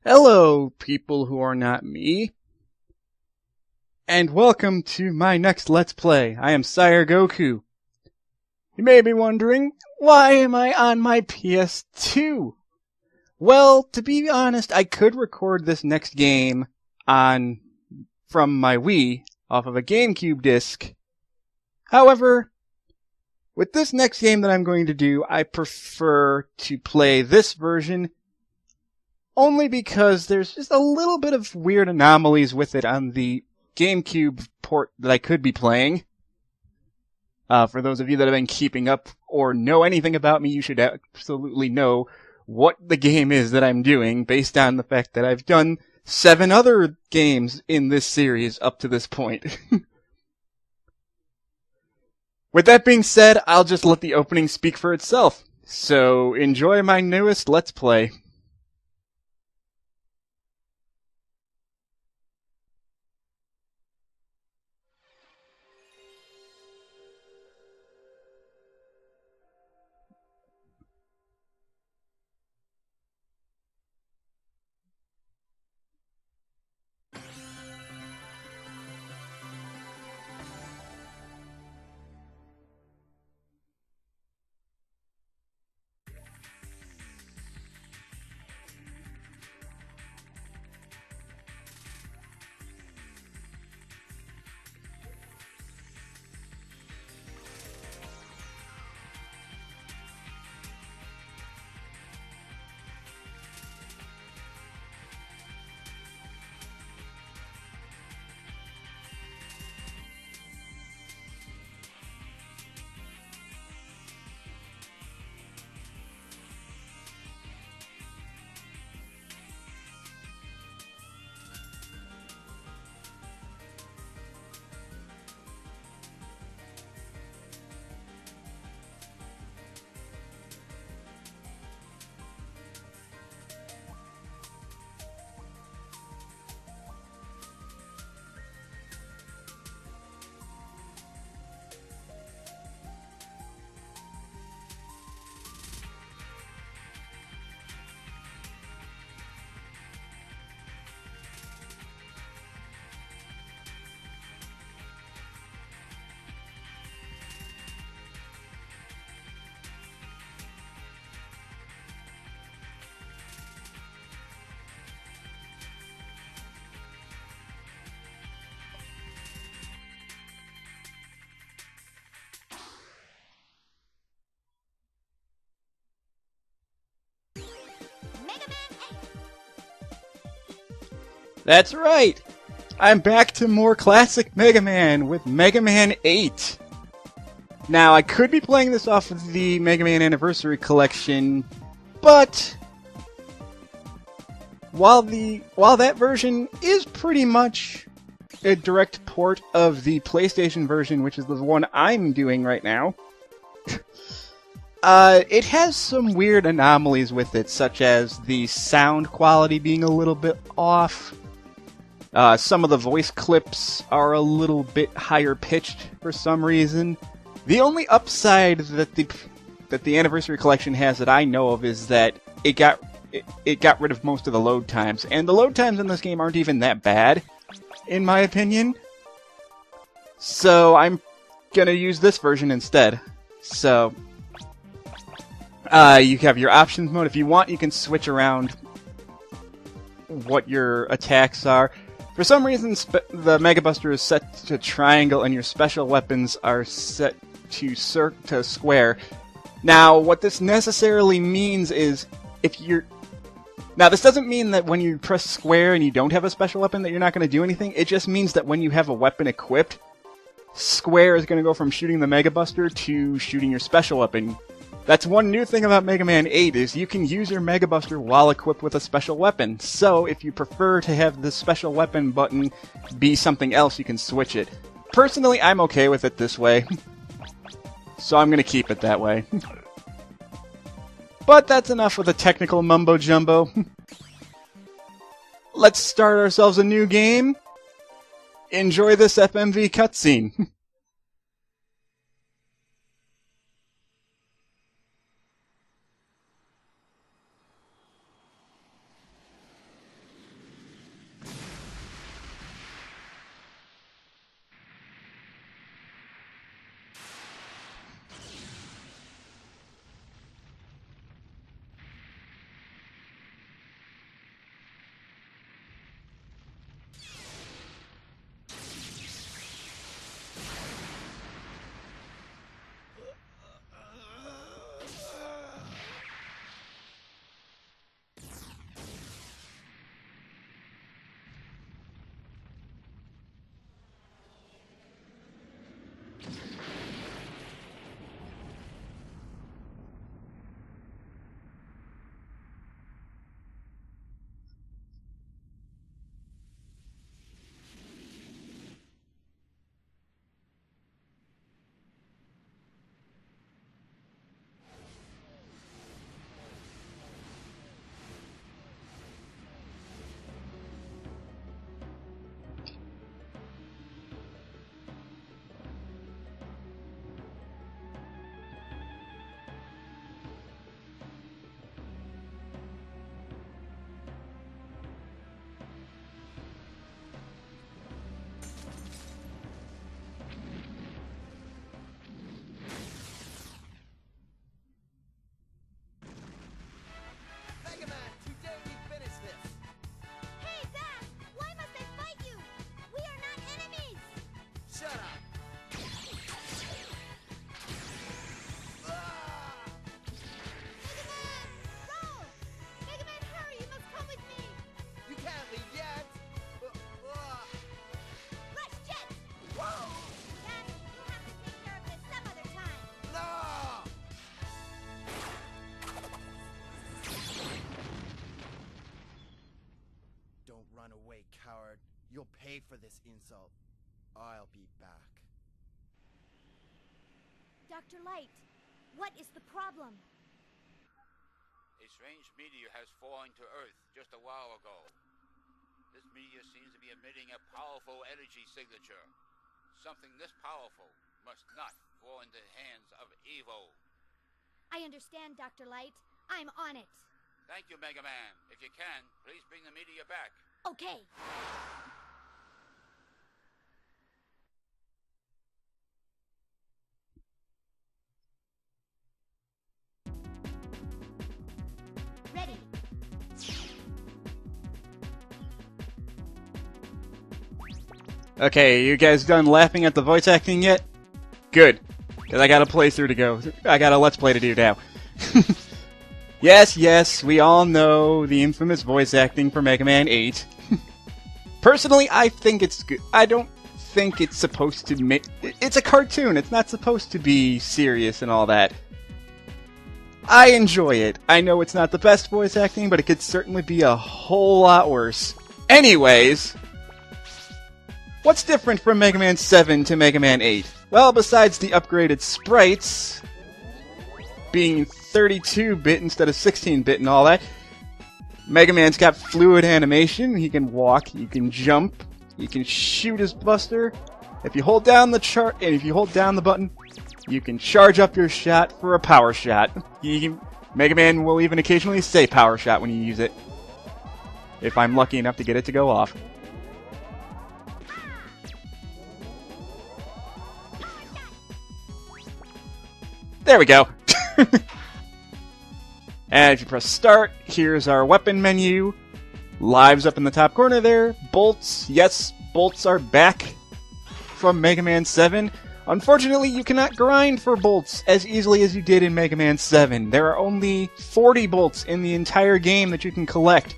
Hello, people who are not me, and welcome to my next Let's Play. I am Sire Goku. You may be wondering, why am I on my PS2? Well, to be honest, I could record this next game from my Wii off of a GameCube disc. However, with this next game that I'm going to do, I prefer to play this version only because there's just a little bit of weird anomalies with it on the GameCube port that I could be playing. For those of you that have been keeping up or know anything about me, you should absolutely know what the game is that I'm doing based on the fact that I've done 7 other games in this series up to this point. With that being said, I'll just let the opening speak for itself. So enjoy my newest Let's Play. That's right! I'm back to more classic Mega Man with Mega Man 8. Now, I could be playing this off of the Mega Man Anniversary Collection, but while that version is pretty much a direct port of the PlayStation version, which is the one I'm doing right now, it has some weird anomalies with it, such as the sound quality being a little bit off. Some of the voice clips are a little bit higher pitched for some reason. The only upside that the Anniversary Collection has that I know of is that it got rid of most of the load times, and the load times in this game aren't even that bad, in my opinion. So I'm gonna use this version instead. So you have your options mode. If you want, you can switch around what your attacks are. For some reason, the Mega Buster is set to triangle, and your special weapons are set to square. Now, what this necessarily means is, now this doesn't mean that when you press square and you don't have a special weapon that you're not going to do anything. It just means that when you have a weapon equipped, square is going to go from shooting the Mega Buster to shooting your special weapon. That's one new thing about Mega Man 8, is you can use your Mega Buster while equipped with a special weapon. So, if you prefer to have the special weapon button be something else, you can switch it. Personally, I'm okay with it this way. So I'm gonna keep it that way. But that's enough of the technical mumbo-jumbo. Let's start ourselves a new game. Enjoy this FMV cutscene. You'll pay for this insult. I'll be back. Dr. Light, what is the problem? A strange meteor has fallen to Earth just a while ago. This meteor seems to be emitting a powerful energy signature. Something this powerful must not fall into the hands of evil. I understand, Dr. Light. I'm on it. Thank you, Mega Man. If you can, please bring the meteor back. Okay. Ready. Okay, you guys done laughing at the voice acting yet? Good. Because I got a playthrough to go. I got a Let's Play to do now. Yes, we all know the infamous voice acting for Mega Man 8. Personally, I think it's good. I don't think it's supposed to make... It's a cartoon. It's not supposed to be serious and all that. I enjoy it. I know it's not the best voice acting, but it could certainly be a whole lot worse. Anyways, what's different from Mega Man 7 to Mega Man 8? Well, besides the upgraded sprites being 32-bit instead of 16-bit and all that, Mega Man's got fluid animation. He can walk, he can jump, he can shoot his buster. If you hold down the button, you can charge up your shot for a power shot. Mega Man will even occasionally say power shot when you use it, if I'm lucky enough to get it to go off. There we go. And if you press start, here's our weapon menu. Lives up in the top corner there. Bolts. Yes, bolts are back from Mega Man 7. Unfortunately, you cannot grind for bolts as easily as you did in Mega Man 7. There are only 40 bolts in the entire game that you can collect,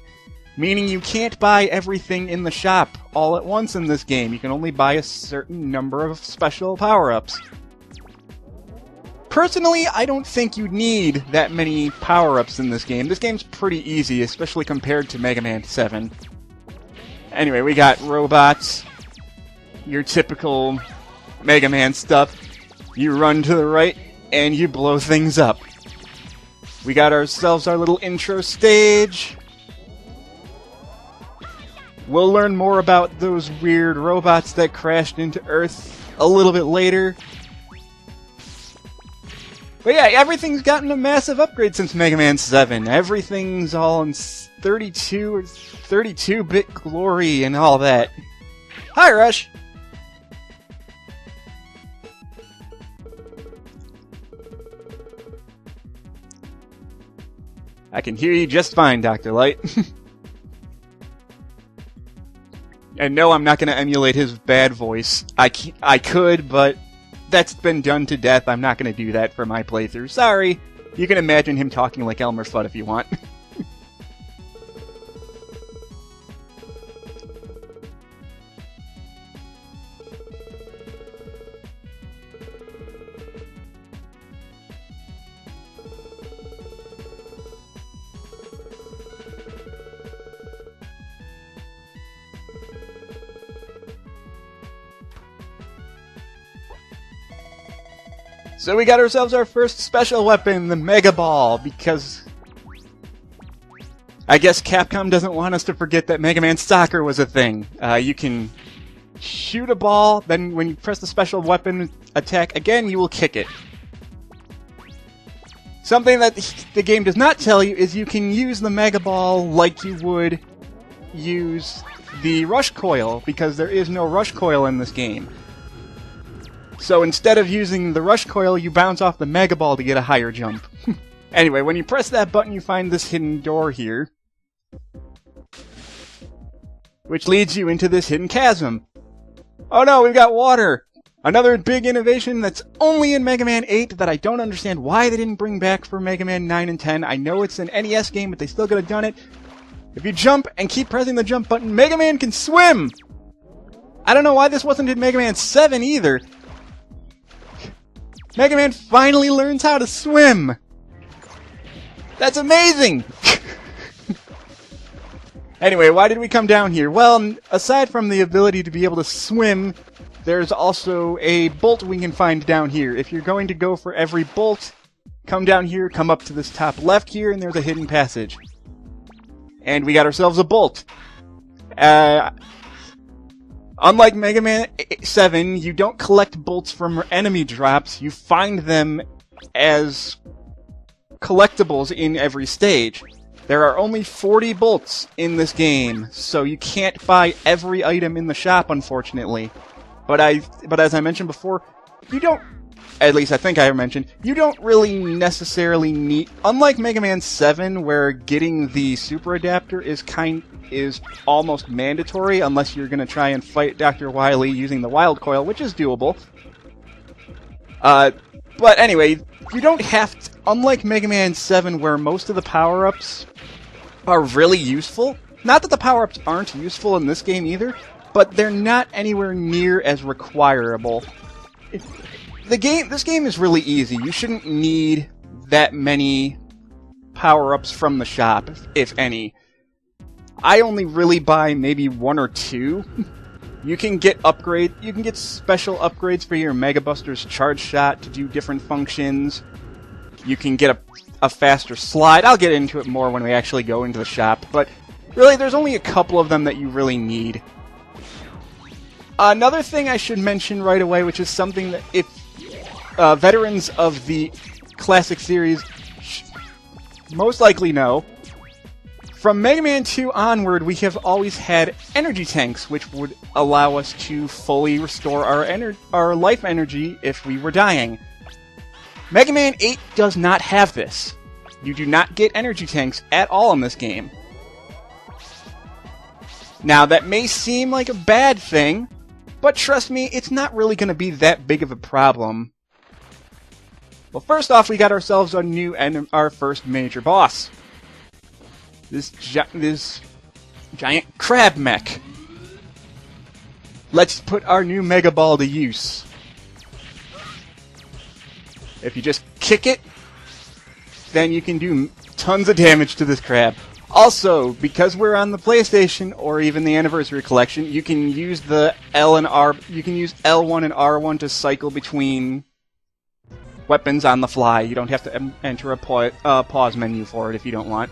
meaning you can't buy everything in the shop all at once in this game. You can only buy a certain number of special power-ups. Personally, I don't think you need that many power-ups in this game. This game's pretty easy, especially compared to Mega Man 7. Anyway, we got robots, your typical Mega Man stuff. You run to the right, and you blow things up. We got ourselves our little intro stage. We'll learn more about those weird robots that crashed into Earth a little bit later. But yeah, everything's gotten a massive upgrade since Mega Man 7. Everything's all in 32 or 32-bit glory and all that. Hi, Rush! I can hear you just fine, Dr. Light. And no, I'm not going to emulate his bad voice. I could, but that's been done to death. I'm not going to do that for my playthrough. Sorry. You can imagine him talking like Elmer Fudd if you want. So we got ourselves our first special weapon, the Mega Ball, because I guess Capcom doesn't want us to forget that Mega Man Soccer was a thing. You can shoot a ball, then when you press the special weapon attack again, you will kick it. Something that the game does not tell you is you can use the Mega Ball like you would use the Rush Coil, because there is no Rush Coil in this game. So instead of using the Rush Coil, you bounce off the Mega Ball to get a higher jump. Anyway, when you press that button, you find this hidden door here, which leads you into this hidden chasm. Oh no, we've got water! Another big innovation that's only in Mega Man 8 that I don't understand why they didn't bring back for Mega Man 9 and 10. I know it's an NES game, but they still could have done it. If you jump and keep pressing the jump button, Mega Man can swim! I don't know why this wasn't in Mega Man 7 either. Mega Man finally learns how to swim! That's amazing! Anyway, why did we come down here? Well, aside from the ability to be able to swim, there's also a bolt we can find down here. If you're going to go for every bolt, come down here, come up to this top left here, and there's a hidden passage. And we got ourselves a bolt. Unlike Mega Man 7, you don't collect bolts from enemy drops, you find them as collectibles in every stage. There are only 40 bolts in this game, so you can't buy every item in the shop, unfortunately. But as I mentioned before, you don't, at least I think I mentioned, you don't really necessarily need, unlike Mega Man 7, where getting the super adapter is almost mandatory, unless you're going to try and fight Dr. Wily using the Wild Coil, which is doable. But anyway, you don't have to, unlike Mega Man 7, where most of the power-ups are really useful. Not that the power-ups aren't useful in this game either, but they're not anywhere near as requirable. This game is really easy. You shouldn't need that many power-ups from the shop, if any. I only really buy maybe 1 or 2. You can get special upgrades for your Mega Buster's charge shot to do different functions. You can get a faster slide. I'll get into it more when we actually go into the shop, but really there's only a couple of them that you really need. Another thing I should mention right away, which is something that if veterans of the classic series most likely know, from Mega Man 2 onward, we have always had energy tanks, which would allow us to fully restore our life energy if we were dying. Mega Man 8 does not have this. You do not get energy tanks at all in this game. Now, that may seem like a bad thing, but trust me, it's not really going to be that big of a problem. Well, first off, we got ourselves our first major boss. This giant crab mech. Let's put our new Mega Ball to use. If you just kick it, then you can do tons of damage to this crab. Also, because we're on the PlayStation or even the Anniversary Collection, you can use the L and R. You can use L1 and R1 to cycle between weapons on the fly. You don't have to enter a pause menu for it if you don't want.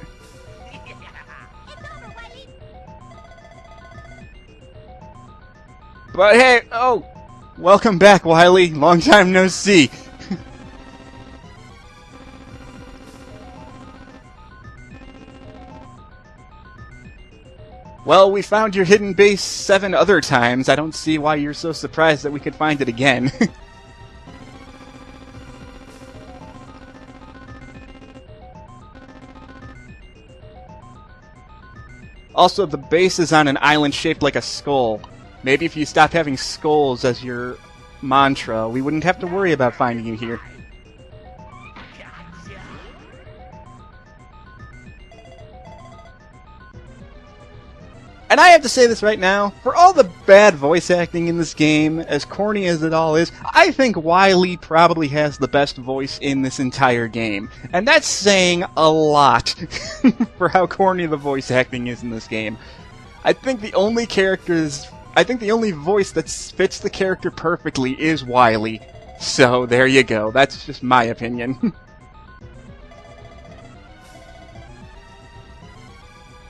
But hey, oh, welcome back, Wily. Long time no see. Well, we found your hidden base 7 other times. I don't see why you're so surprised that we could find it again. Also, the base is on an island shaped like a skull. Maybe if you stopped having skulls as your mantra, we wouldn't have to worry about finding you here. And I have to say this right now, for all the bad voice acting in this game, as corny as it all is, I think Wily probably has the best voice in this entire game. And that's saying a lot for how corny the voice acting is in this game. I think the only voice that fits the character perfectly is Wily. So, there you go. That's just my opinion.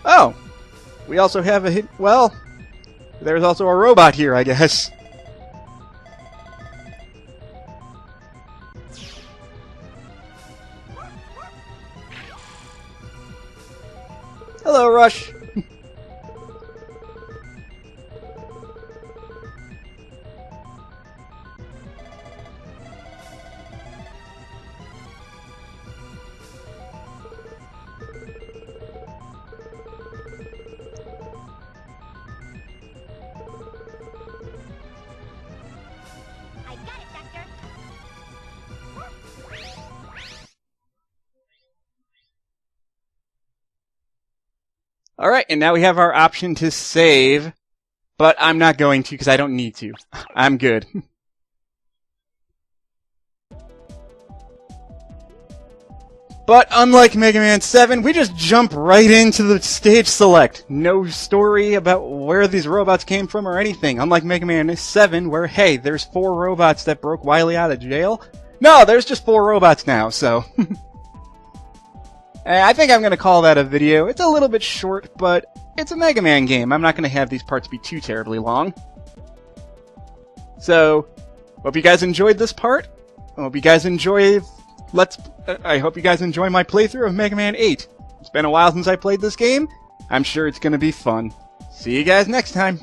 Oh! We also have well, there's also a robot here, I guess. Hello, Rush. Alright, and now we have our option to save, but I'm not going to because I don't need to. I'm good. But unlike Mega Man 7, we just jump right into the stage select. No story about where these robots came from or anything. Unlike Mega Man 7, where, hey, there's 4 robots that broke Wily out of jail. No, there's just 4 robots now, so... I think I'm going to call that a video. It's a little bit short, but it's a Mega Man game. I'm not going to have these parts be too terribly long. So, hope you guys enjoyed this part. I hope you guys enjoy I hope you guys enjoy my playthrough of Mega Man 8. It's been a while since I played this game. I'm sure it's going to be fun. See you guys next time.